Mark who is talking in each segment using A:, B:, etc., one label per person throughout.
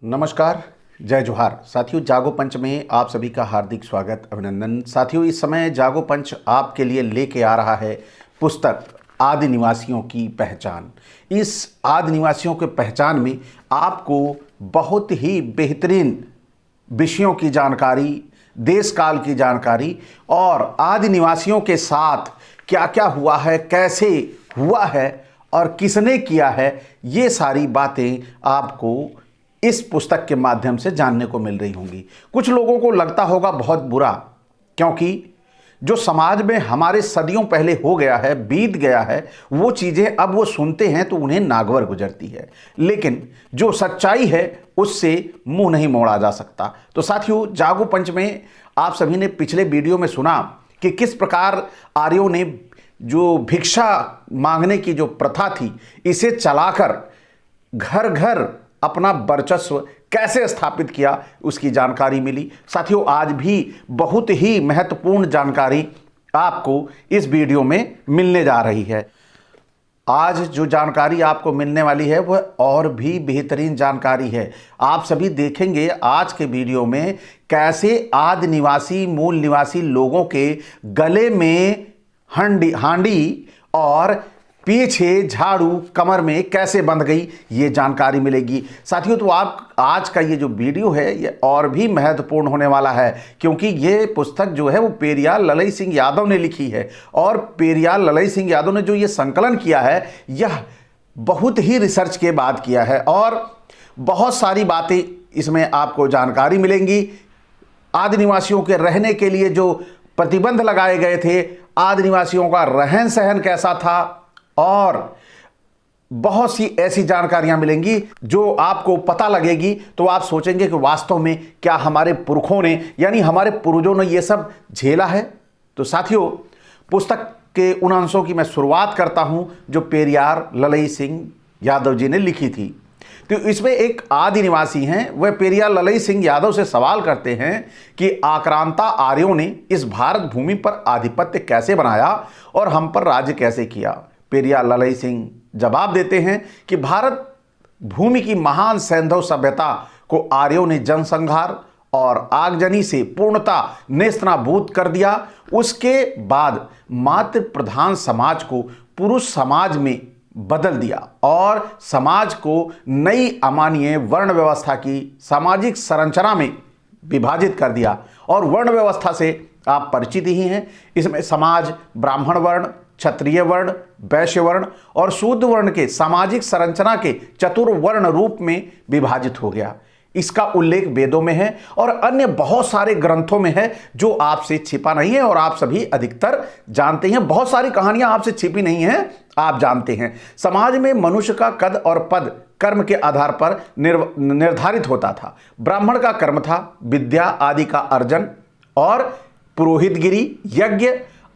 A: नमस्कार, जय जोहार। साथियों, जागो पंच में आप सभी का हार्दिक स्वागत, अभिनंदन। साथियों, इस समय जागो पंच आपके लिए लेके आ रहा है पुस्तक आदि निवासियों की पहचान। इस आदि निवासियों के पहचान में आपको बहुत ही बेहतरीन विषयों की जानकारी, देश काल की जानकारी और आदि निवासियों के साथ क्या क्या हुआ है, कैसे हुआ है और किसने किया है, ये सारी बातें आपको इस पुस्तक के माध्यम से जानने को मिल रही होंगी। कुछ लोगों को लगता होगा बहुत बुरा, क्योंकि जो समाज में हमारे सदियों पहले हो गया है, बीत गया है, वो चीज़ें अब वो सुनते हैं तो उन्हें नागवर गुजरती है। लेकिन जो सच्चाई है उससे मुंह नहीं मोड़ा जा सकता। तो साथियों, जागो पंच में आप सभी ने पिछले वीडियो में सुना कि किस प्रकार आर्यों ने जो भिक्षा मांगने की जो प्रथा थी, इसे चलाकर घर घर अपना वर्चस्व कैसे स्थापित किया, उसकी जानकारी मिली। साथियों, आज भी बहुत ही महत्वपूर्ण जानकारी आपको इस वीडियो में मिलने जा रही है। आज जो जानकारी आपको मिलने वाली है वह और भी बेहतरीन जानकारी है। आप सभी देखेंगे आज के वीडियो में कैसे आदि निवासी, मूल निवासी लोगों के गले में हांडी और पीछे झाड़ू कमर में कैसे बंध गई, ये जानकारी मिलेगी। साथियों, तो आप आज का ये जो वीडियो है ये और भी महत्वपूर्ण होने वाला है, क्योंकि ये पुस्तक जो है वो पेरियार ललई सिंह यादव ने लिखी है। और पेरियार ललई सिंह यादव ने जो ये संकलन किया है, यह बहुत ही रिसर्च के बाद किया है और बहुत सारी बातें इसमें आपको जानकारी मिलेंगी। आदि निवासियों के रहने के लिए जो प्रतिबंध लगाए गए थे, आदि निवासियों का रहन सहन कैसा था, और बहुत सी ऐसी जानकारियां मिलेंगी जो आपको पता लगेगी तो आप सोचेंगे कि वास्तव में क्या हमारे पुरखों ने, यानी हमारे पूर्वजों ने ये सब झेला है। तो साथियों, पुस्तक के उन अंशों की मैं शुरुआत करता हूं जो पेरियार ललई सिंह यादव जी ने लिखी थी। तो इसमें एक आदि निवासी हैं, वह पेरियार ललई सिंह यादव से सवाल करते हैं कि आक्रांता आर्यों ने इस भारत भूमि पर आधिपत्य कैसे बनाया और हम पर राज्य कैसे किया। पेरियार ललई सिंह जवाब देते हैं कि भारत भूमि की महान सैंधव सभ्यता को आर्यों ने जनसंहार और आगजनी से पूर्णतः नेस्तनाबूद कर दिया। उसके बाद मातृ प्रधान समाज को पुरुष समाज में बदल दिया और समाज को नई अमानवीय वर्ण व्यवस्था की सामाजिक संरचना में विभाजित कर दिया। और वर्ण व्यवस्था से आप परिचित ही हैं। इसमें समाज ब्राह्मण वर्ण, क्षत्रिय वर्ण, वैश्य वर्ण और शूद्र वर्ण के सामाजिक संरचना के चतुर्वर्ण रूप में विभाजित हो गया। इसका उल्लेख वेदों में है और अन्य बहुत सारे ग्रंथों में है जो आपसे छिपा नहीं है और आप सभी अधिकतर जानते हैं। बहुत सारी कहानियां आपसे छिपी नहीं हैं, आप जानते हैं। समाज में मनुष्य का कद और पद कर्म के आधार पर निर्धारित होता था। ब्राह्मण का कर्म था विद्या आदि का अर्जन और पुरोहितगिरी, यज्ञ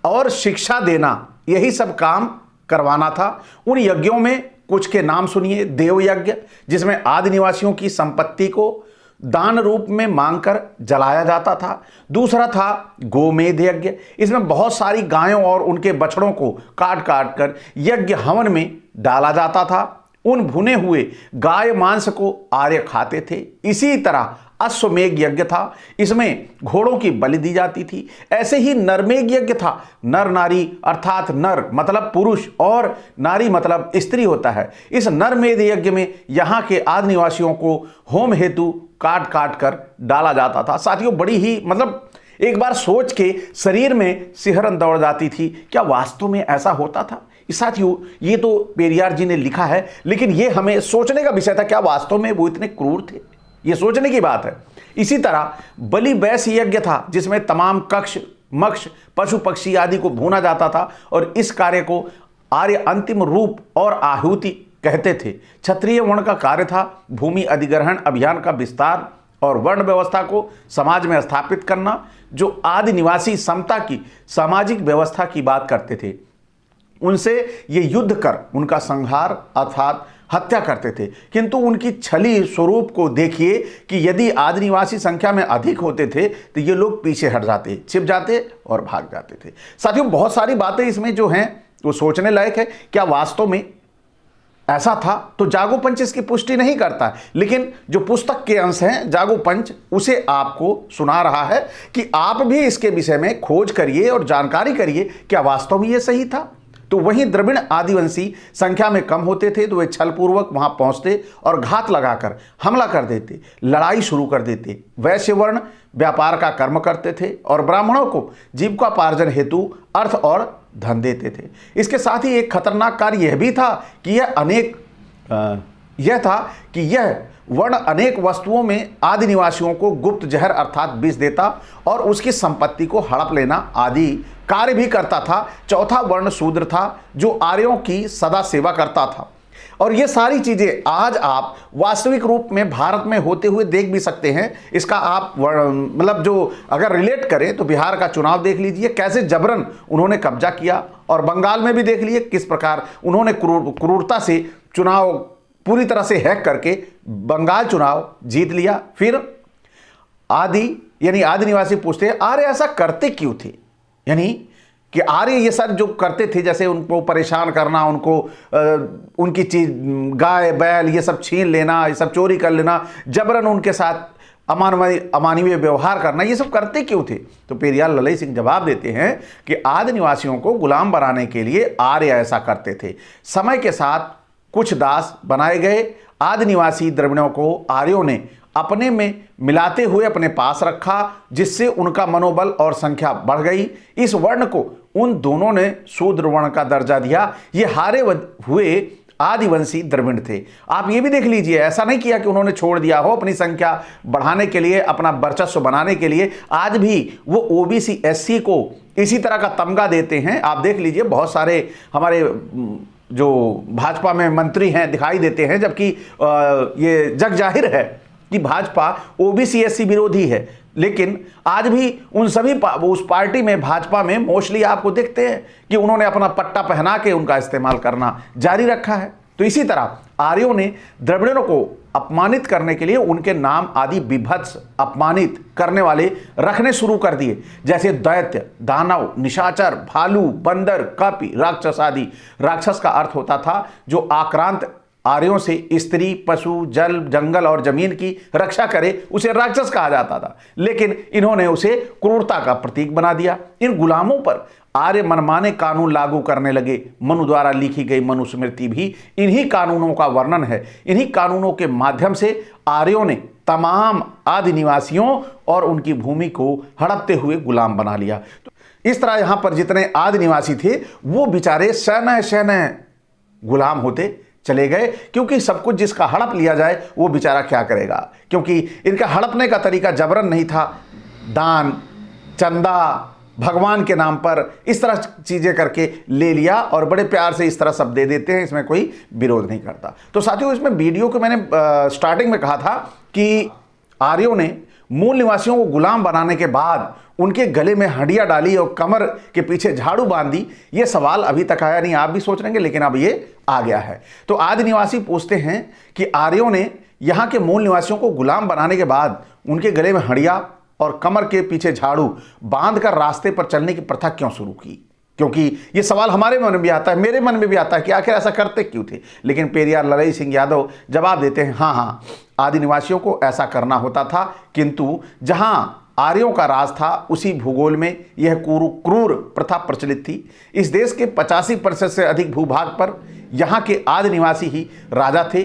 A: और शिक्षा देना, यही सब काम करवाना था। उन यज्ञों में कुछ के नाम सुनिए। देव यज्ञ, जिसमें आदि निवासियों की संपत्ति को दान रूप में मांगकर जलाया जाता था। दूसरा था गोमेध यज्ञ, इसमें बहुत सारी गायों और उनके बछड़ों को काट काट कर यज्ञ हवन में डाला जाता था। उन भुने हुए गाय मांस को आर्य खाते थे। इसी तरह अश्वमेघ यज्ञ था, इसमें घोड़ों की बलि दी जाती थी। ऐसे ही नरमेघ यज्ञ था। नर नारी, अर्थात नर मतलब पुरुष और नारी मतलब स्त्री होता है। इस नरमेघ यज्ञ में यहाँ के आदि निवासियों को होम हेतु काट काट कर डाला जाता था। साथियों, बड़ी ही मतलब एक बार सोच के शरीर में सिहरन दौड़ जाती थी, क्या वास्तव में ऐसा होता था। साथियों, ये तो पेरियार जी ने लिखा है, लेकिन ये हमें सोचने का विषय था, क्या वास्तव में वो इतने क्रूर थे, ये सोचने की बात है। इसी तरह बलि वैश्य यज्ञ था, जिसमें तमाम कक्ष, मक्ष, पशु पक्षी आदि को भूना जाता था और इस कार्य को आर्य अंतिम रूप और आहुति कहते थे। क्षत्रिय वर्ण का कार्य था भूमि अधिग्रहण अभियान का विस्तार और वर्ण व्यवस्था को समाज में स्थापित करना। जो आदि निवासी समता की सामाजिक व्यवस्था की बात करते थे, उनसे ये युद्ध कर उनका संहार अर्थात हत्या करते थे। किंतु उनकी छली स्वरूप को देखिए कि यदि आदि निवासी संख्या में अधिक होते थे तो ये लोग पीछे हट जाते, छिप जाते और भाग जाते थे। साथियों, बहुत सारी बातें इसमें जो हैं वो सोचने लायक है। क्या वास्तव में ऐसा था, तो जागो पंच इसकी पुष्टि नहीं करता, लेकिन जो पुस्तक के अंश हैं जागो पंच उसे आपको सुना रहा है कि आप भी इसके विषय में खोज करिए और जानकारी करिए, क्या वास्तव में ये सही था। तो वहीं द्रविड़ आदिवासी संख्या में कम होते थे तो वे छलपूर्वक वहां पहुंचते और घात लगाकर हमला कर देते, लड़ाई शुरू कर देते। वैश्य वर्ण व्यापार का कर्म करते थे और ब्राह्मणों को जीविकोपार्जन हेतु अर्थ और धन देते थे। इसके साथ ही एक खतरनाक कार्य यह भी था कि यह वर्ण अनेक वस्तुओं में आदि निवासियों को गुप्त जहर अर्थात विष देता और उसकी संपत्ति को हड़प लेना आदि कार्य भी करता था। चौथा वर्ण शूद्र था जो आर्यों की सदा सेवा करता था। और ये सारी चीजें आज आप वास्तविक रूप में भारत में होते हुए देख भी सकते हैं। इसका आप मतलब जो अगर रिलेट करें तो बिहार का चुनाव देख लीजिए, कैसे जबरन उन्होंने कब्जा किया, और बंगाल में भी देख लिए किस प्रकार उन्होंने क्रूरता से चुनाव पूरी तरह से हैक करके बंगाल चुनाव जीत लिया। फिर आदि निवासी पूछते हैं आर्य ऐसा करते क्यों थे, यानी कि आर्य ये सब जो करते थे, जैसे उनको परेशान करना, उनको उनकी चीज गाय बैल ये सब छीन लेना, ये सब चोरी कर लेना, जबरन उनके साथ अमानवीय व्यवहार करना, ये सब करते क्यों थे। तो पेरियार ललई सिंह जवाब देते हैं कि आदि निवासियों को गुलाम बनाने के लिए आर्य ऐसा करते थे। समय के साथ कुछ दास बनाए गए। आदि निवासी द्रविड़ों को आर्यों ने अपने में मिलाते हुए अपने पास रखा, जिससे उनका मनोबल और संख्या बढ़ गई। इस वर्ण को उन दोनों ने शूद्र वर्ण का दर्जा दिया। ये हारे हुए आदिवंशी द्रविड़ थे। आप ये भी देख लीजिए, ऐसा नहीं किया कि उन्होंने छोड़ दिया हो अपनी संख्या बढ़ाने के लिए, अपना वर्चस्व बनाने के लिए। आज भी वो ओबीसी एससी को इसी तरह का तमगा देते हैं। आप देख लीजिए, बहुत सारे हमारे जो भाजपा में मंत्री हैं दिखाई देते हैं, जबकि ये जग जाहिर है कि भाजपा ओबीसी एससी विरोधी है, लेकिन आज भी उन सभी उस पार्टी में भाजपा में मोस्टली आपको देखते हैं कि उन्होंने अपना पट्टा पहना के उनका इस्तेमाल करना जारी रखा है। तो इसी तरह आर्यों ने द्रविड़ों को अपमानित करने के लिए उनके नाम आदि विभत्स अपमानित करने वाले रखने शुरू कर दिए, जैसे दैत्य, दानव, निशाचर, भालू, बंदर, कपि, राक्षस आदि। राक्षस का अर्थ होता था जो आक्रांत आर्यों से स्त्री, पशु, जल, जंगल और जमीन की रक्षा करे, उसे राक्षस कहा जाता था, लेकिन इन्होंने उसे क्रूरता का प्रतीक बना दिया। इन गुलामों पर आर्य मनमाने कानून लागू करने लगे। मनु द्वारा लिखी गई मनुस्मृति भी इन्हीं कानूनों का वर्णन है। इन्हीं कानूनों के माध्यम से आर्यों ने तमाम आदि निवासियों और उनकी भूमि को हड़पते हुए गुलाम बना लिया। तो इस तरह यहां पर जितने आदि निवासी थे वो बेचारे शहनय गुलाम होते चले गए, क्योंकि सब कुछ जिसका हड़प लिया जाए वो बेचारा क्या करेगा, क्योंकि इनका हड़पने का तरीका जबरन नहीं था, दान, चंदा, भगवान के नाम पर इस तरह चीजें करके ले लिया और बड़े प्यार से इस तरह सब दे देते हैं, इसमें कोई विरोध नहीं करता। तो साथियों, इसमें वीडियो को मैंने स्टार्टिंग में कहा था कि आर्यों ने मूल निवासियों को गुलाम बनाने के बाद उनके गले में हड्डियां डाली और कमर के पीछे झाड़ू बांधी। ये सवाल अभी तक आया नहीं, आप भी सोच रहे हैं, लेकिन अब ये आ गया है। तो आदि निवासी पूछते हैं कि आर्यों ने यहाँ के मूल निवासियों को गुलाम बनाने के बाद उनके गले में हड्डियां और कमर के पीछे झाड़ू बांधकर रास्ते पर चलने की प्रथा क्यों शुरू की। क्योंकि ये सवाल हमारे मन में भी आता है, मेरे मन में भी आता है कि आखिर ऐसा करते क्यों थे। लेकिन पेरियार ललई सिंह यादव जवाब देते हैं, हाँ, आदि निवासियों को ऐसा करना होता था, किंतु जहां आर्यों का राज था उसी भूगोल में यह क्रूर प्रथा प्रचलित थी। इस देश के 85% से अधिक भूभाग पर यहाँ के आदि निवासी ही राजा थे।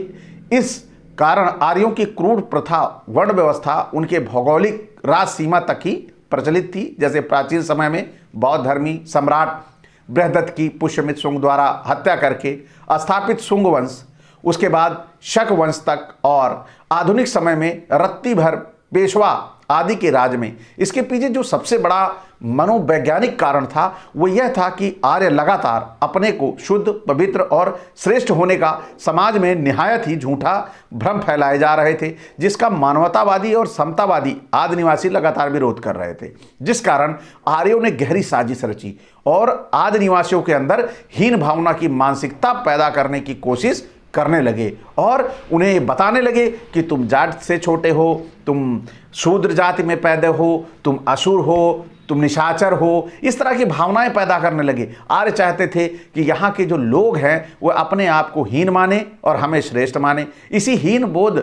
A: इस कारण आर्यों की क्रूर प्रथा वर्ण व्यवस्था उनके भौगोलिक राज सीमा तक ही प्रचलित थी। जैसे प्राचीन समय में बौद्ध धर्मी सम्राट बृहदत्त की पुष्यमित्र शुंग द्वारा हत्या करके स्थापित शुंग वंश, उसके बाद शक वंश तक, और आधुनिक समय में रत्ती भर पेशवा आदि के राज में। इसके पीछे जो सबसे बड़ा मनोवैज्ञानिक कारण था वो यह था कि आर्य लगातार अपने को शुद्ध, पवित्र और श्रेष्ठ होने का समाज में निहायत ही झूठा भ्रम फैलाए जा रहे थे, जिसका मानवतावादी और समतावादी आदि निवासी लगातार विरोध कर रहे थे। जिस कारण आर्यों ने गहरी साजिश रची और आदि निवासियों के अंदर हीन भावना की मानसिकता पैदा करने की कोशिश करने लगे और उन्हें बताने लगे कि तुम जाट से छोटे हो, तुम शूद्र जाति में पैदा हो, तुम असुर हो, तुम निशाचर हो। इस तरह की भावनाएं पैदा करने लगे। आर्य चाहते थे कि यहाँ के जो लोग हैं वो अपने आप को हीन माने और हमें श्रेष्ठ माने। इसी हीन बोध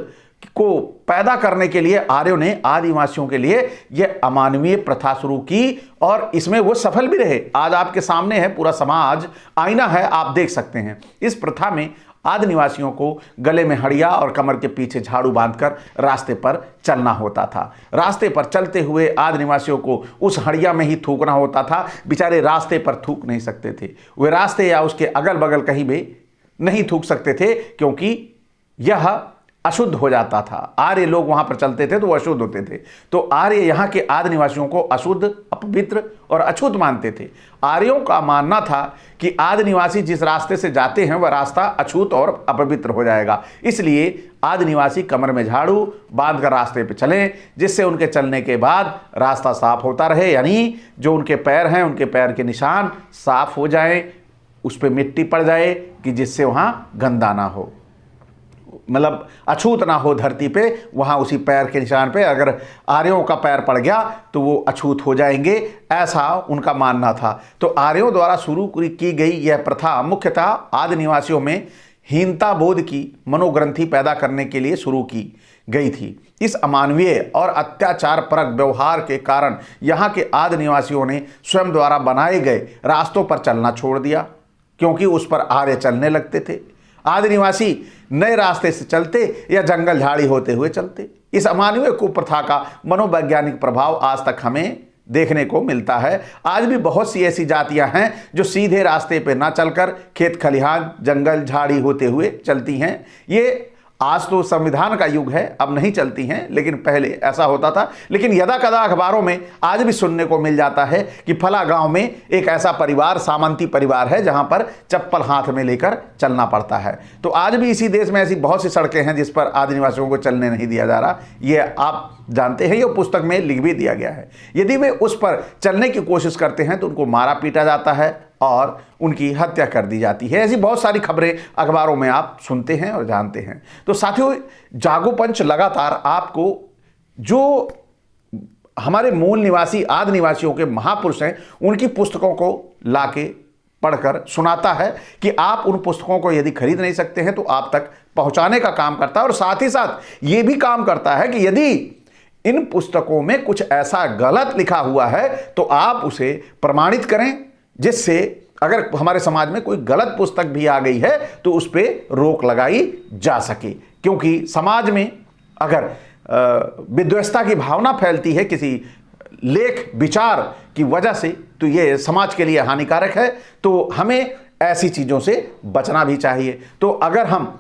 A: को पैदा करने के लिए आर्यों ने आदिवासियों के लिए यह अमानवीय प्रथा शुरू की और इसमें वो सफल भी रहे। आज आपके सामने है, पूरा समाज आईना है, आप देख सकते हैं। इस प्रथा में आदि निवासियों को गले में हड़िया और कमर के पीछे झाड़ू बांधकर रास्ते पर चलना होता था। रास्ते पर चलते हुए आदि निवासियों को उस हड़िया में ही थूकना होता था। बेचारे रास्ते पर थूक नहीं सकते थे, वे रास्ते या उसके अगल बगल कहीं भी नहीं थूक सकते थे क्योंकि यह अशुद्ध हो जाता था। आर्य लोग वहां पर चलते थे तो वो अशुद्ध होते थे। तो आर्य यहाँ के आदि निवासियों को अशुद्ध, अपवित्र और अछूत मानते थे। आर्यों का मानना था कि आदि निवासी जिस रास्ते से जाते हैं वह रास्ता अछूत और अपवित्र हो जाएगा, इसलिए आदि निवासी कमर में झाड़ू बांधकर रास्ते पे चलें, जिससे उनके चलने के बाद रास्ता साफ होता रहे, यानी जो उनके पैर हैं उनके पैर के निशान साफ हो जाएं, उस पर मिट्टी पड़ जाए कि जिससे वहां गंदा ना हो, मतलब अछूत ना हो धरती पे। वहां उसी पैर के निशान पे अगर आर्यों का पैर पड़ गया तो वो अछूत हो जाएंगे, ऐसा उनका मानना था। तो आर्यों द्वारा शुरू की गई यह प्रथा मुख्यतः आदि निवासियों में हीनता बोध की मनोग्रंथि पैदा करने के लिए शुरू की गई थी। इस अमानवीय और अत्याचार परक व्यवहार के कारण यहाँ के आदि निवासियों ने स्वयं द्वारा बनाए गए रास्तों पर चलना छोड़ दिया, क्योंकि उस पर आर्य चलने लगते थे। आदि निवासी नए रास्ते से चलते या जंगल झाड़ी होते हुए चलते। इस अमानवीय कुप्रथा का मनोवैज्ञानिक प्रभाव आज तक हमें देखने को मिलता है। आज भी बहुत सी ऐसी जातियां हैं जो सीधे रास्ते पे ना चलकर खेत खलिहान जंगल झाड़ी होते हुए चलती हैं। ये आज तो संविधान का युग है, अब नहीं चलती हैं, लेकिन पहले ऐसा होता था। लेकिन यदा कदा अखबारों में आज भी सुनने को मिल जाता है कि फला गांव में एक ऐसा परिवार, सामंती परिवार है, जहां पर चप्पल हाथ में लेकर चलना पड़ता है। तो आज भी इसी देश में ऐसी बहुत सी सड़कें हैं जिस पर आदिवासियों को चलने नहीं दिया जा रहा। ये आप जानते हैं, ये पुस्तक में लिख भी दिया गया है। यदि वे उस पर चलने की कोशिश करते हैं तो उनको मारा पीटा जाता है और उनकी हत्या कर दी जाती है। ऐसी बहुत सारी खबरें अखबारों में आप सुनते हैं और जानते हैं। तो साथियों, जागो पंच लगातार आपको जो हमारे मूल निवासी आदि निवासियों के महापुरुष हैं उनकी पुस्तकों को लाके पढ़कर सुनाता है कि आप उन पुस्तकों को यदि खरीद नहीं सकते हैं तो आप तक पहुंचाने का काम करता है। और साथ ही साथ ये भी काम करता है कि यदि इन पुस्तकों में कुछ ऐसा गलत लिखा हुआ है तो आप उसे प्रमाणित करें, जिससे अगर हमारे समाज में कोई गलत पुस्तक भी आ गई है तो उस पर रोक लगाई जा सके। क्योंकि समाज में अगर विद्वेषता की भावना फैलती है किसी लेख विचार की वजह से, तो ये समाज के लिए हानिकारक है। तो हमें ऐसी चीज़ों से बचना भी चाहिए। तो अगर हम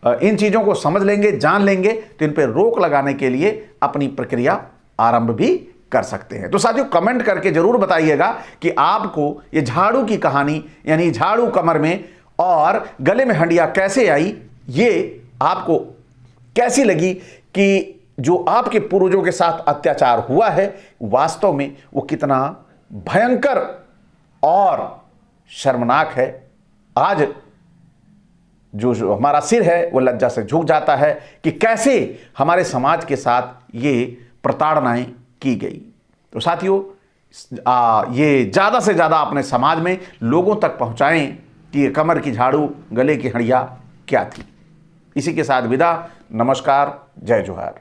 A: इन चीज़ों को समझ लेंगे, जान लेंगे, तो इन पर रोक लगाने के लिए अपनी प्रक्रिया आरंभ भी कर सकते हैं। तो साथियों, कमेंट करके जरूर बताइएगा कि आपको ये झाड़ू की कहानी, यानी झाड़ू कमर में और गले में हंडिया कैसे आई, ये आपको कैसी लगी कि जो आपके पूर्वजों के साथ अत्याचार हुआ है वास्तव में वो कितना भयंकर और शर्मनाक है। आज जो हमारा सिर है वो लज्जा से झुक जाता है कि कैसे हमारे समाज के साथ ये प्रताड़नाएं की गई। तो साथियों, ये ज़्यादा से ज़्यादा अपने समाज में लोगों तक पहुंचाएं कि कमर की झाड़ू गले की हड़िया क्या थी। इसी के साथ विदा, नमस्कार, जय जोहार।